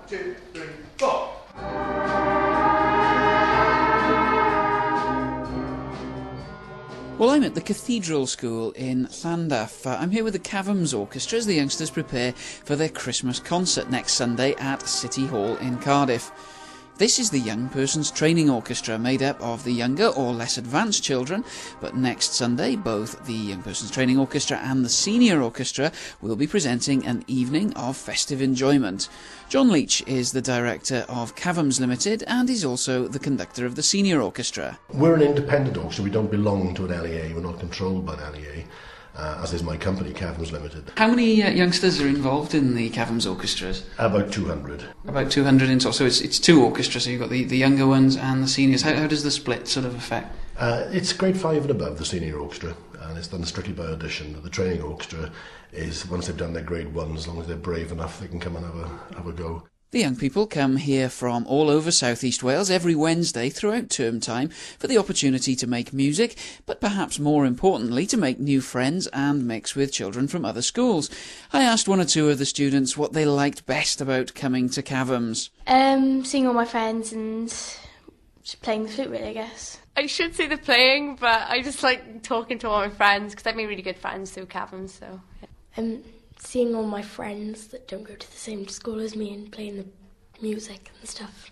2, 3, 4. Well, I'm at the Cathedral School in Llandaff. I'm here with the Cavms Orchestras as the youngsters prepare for their Christmas concert next Sunday at City Hall in Cardiff. This is the Young Person's Training Orchestra, made up of the younger or less advanced children, but next Sunday both the Young Person's Training Orchestra and the Senior Orchestra will be presenting an evening of festive enjoyment. John Leach is the director of Cavms Limited and is also the conductor of the Senior Orchestra. We're an independent orchestra, we don't belong to an LEA, we're not controlled by an LEA. As is my company, Cavms Limited. How many youngsters are involved in the Cavms Orchestras? About 200. About 200 in total. So it's two orchestras, so you've got the younger ones and the seniors. How does the split sort of affect? It's grade 5 and above, the senior orchestra, and it's done strictly by audition. The training orchestra is, once they've done their grade 1, as long as they're brave enough, they can come and have a go. The young people come here from all over South East Wales every Wednesday throughout term time for the opportunity to make music, but perhaps more importantly to make new friends and mix with children from other schools. I asked one or two of the students what they liked best about coming to Cavms. Seeing all my friends and just playing the flute, really, I guess. I should say the playing, but I just like talking to all my friends because I've made really good friends through Cavms, so yeah. Seeing all my friends that don't go to the same school as me and playing the music and stuff.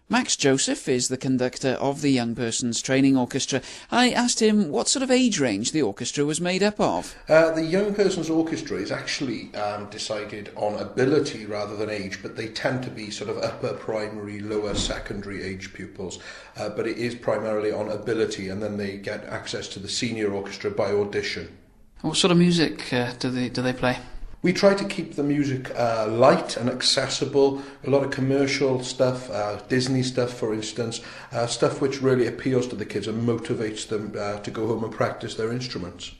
Max Joseph is the conductor of the Young Person's Training Orchestra. I asked him what sort of age range the orchestra was made up of. The Young Person's Orchestra is actually decided on ability rather than age, but they tend to be sort of upper primary, lower secondary age pupils. But it is primarily on ability, and then they get access to the senior orchestra by audition. What sort of music do they play? We try to keep the music light and accessible, a lot of commercial stuff, Disney stuff for instance, stuff which really appeals to the kids and motivates them to go home and practice their instruments.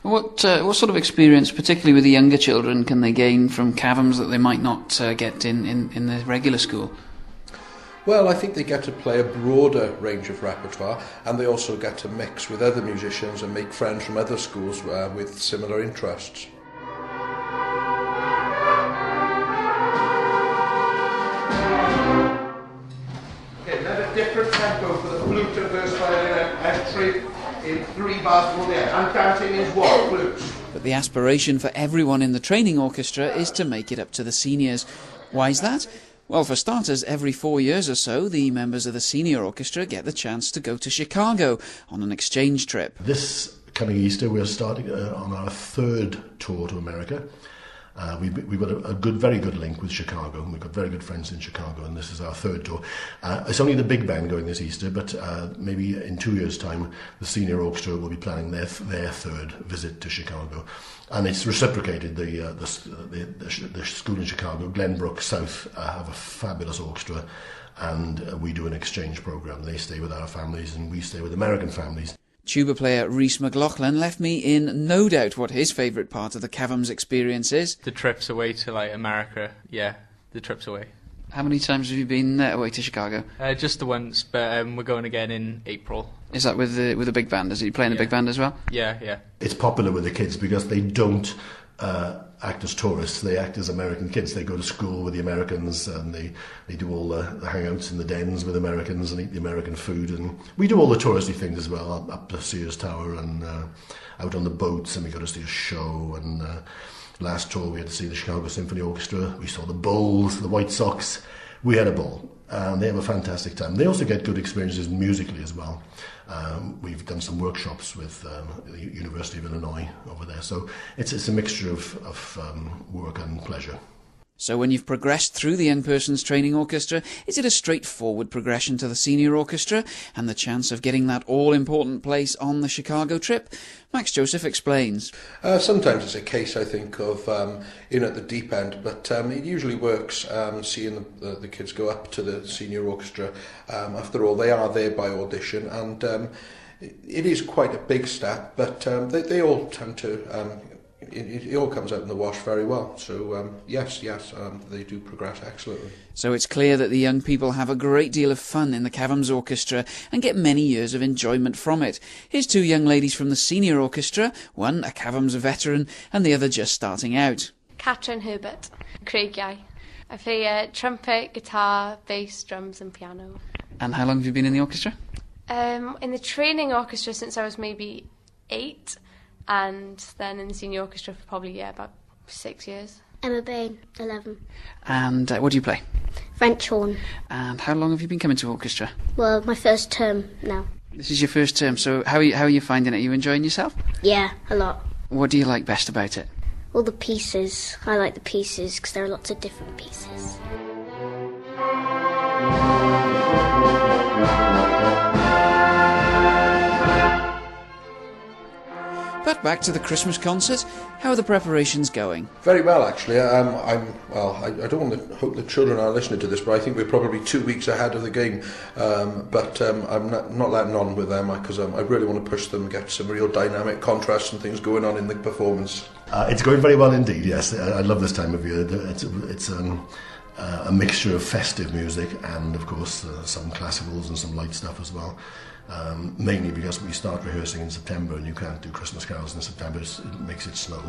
What sort of experience, particularly with the younger children, can they gain from Cavms that they might not get in the regular school? Well, I think they get to play a broader range of repertoire, and they also get to mix with other musicians and make friends from other schools with similar interests. Okay, another different tempo for the flute and verse violin entry in 3 bars before the end. And dancing is what? Flutes. But the aspiration for everyone in the training orchestra is to make it up to the seniors. Why's that? Well, for starters, every 4 years or so, the members of the senior orchestra get the chance to go to Chicago on an exchange trip. This coming Easter, we're starting on our 3rd tour to America. We've got a very good link with Chicago. We've got very good friends in Chicago, and this is our 3rd tour. It's only the big band going this Easter, but maybe in 2 years' time, the senior orchestra will be planning their 3rd visit to Chicago. And it's reciprocated. The school in Chicago, Glenbrook South, have a fabulous orchestra, and we do an exchange program. They stay with our families, and we stay with American families. Tuba player Rhys McLaughlin left me in no doubt what his favourite part of the Cavms experience is. The trips away to America, yeah, the trips away. How many times have you been away to Chicago? Just the once, but we're going again in April. Is that with the big band? Is he playing the big band as well? Yeah. It's popular with the kids because they don't act as tourists, they act as American kids. They go to school with the Americans, and they do all the hangouts in the dens with Americans and eat the American food. And we do all the touristy things as well, up to Sears Tower and out on the boats, and we got to see a show. And last tour we had to see the Chicago Symphony Orchestra. We saw the Bulls, the White Sox. We had a ball, and they have a fantastic time. They also get good experiences musically as well. We've done some workshops with the University of Illinois over there, so it's a mixture of work and pleasure. So when you've progressed through the Young Person's Training Orchestra, is it a straightforward progression to the Senior Orchestra and the chance of getting that all-important place on the Chicago trip? Max Joseph explains. Sometimes it's a case, I think, of in at the deep end, but it usually works seeing the kids go up to the Senior Orchestra. After all, they are there by audition, and it is quite a big step, but they all tend to... It all comes out in the wash very well. So, yes, they do progress excellently. So it's clear that the young people have a great deal of fun in the Cavms Orchestra and get many years of enjoyment from it. Here's 2 young ladies from the Senior Orchestra, one a Cavms veteran and the other just starting out. Catrin Herbert, Craig Guy. I play trumpet, guitar, bass, drums and piano. And how long have you been in the orchestra? In the training orchestra since I was maybe 8, and then in the senior orchestra for probably, about 6 years. Emma Bain, 11. And what do you play? French horn. And how long have you been coming to orchestra? Well, my first term now. This is your first term, so how are you finding it? Are you enjoying yourself? Yeah, a lot. What do you like best about it? All the pieces. I like the pieces because there are lots of different pieces. But back to the Christmas concert. How are the preparations going? Very well, actually. I don't want to hope the children are listening to this, but I think we're probably 2 weeks ahead of the game. But I'm not letting on with them because I really want to push them, get some real dynamic contrasts and things going on in the performance. It's going very well indeed, yes. I love this time of year. It's a mixture of festive music and, of course, some classicals and some light stuff as well. Mainly because we start rehearsing in September and you can't do Christmas carols in September, it makes it slow.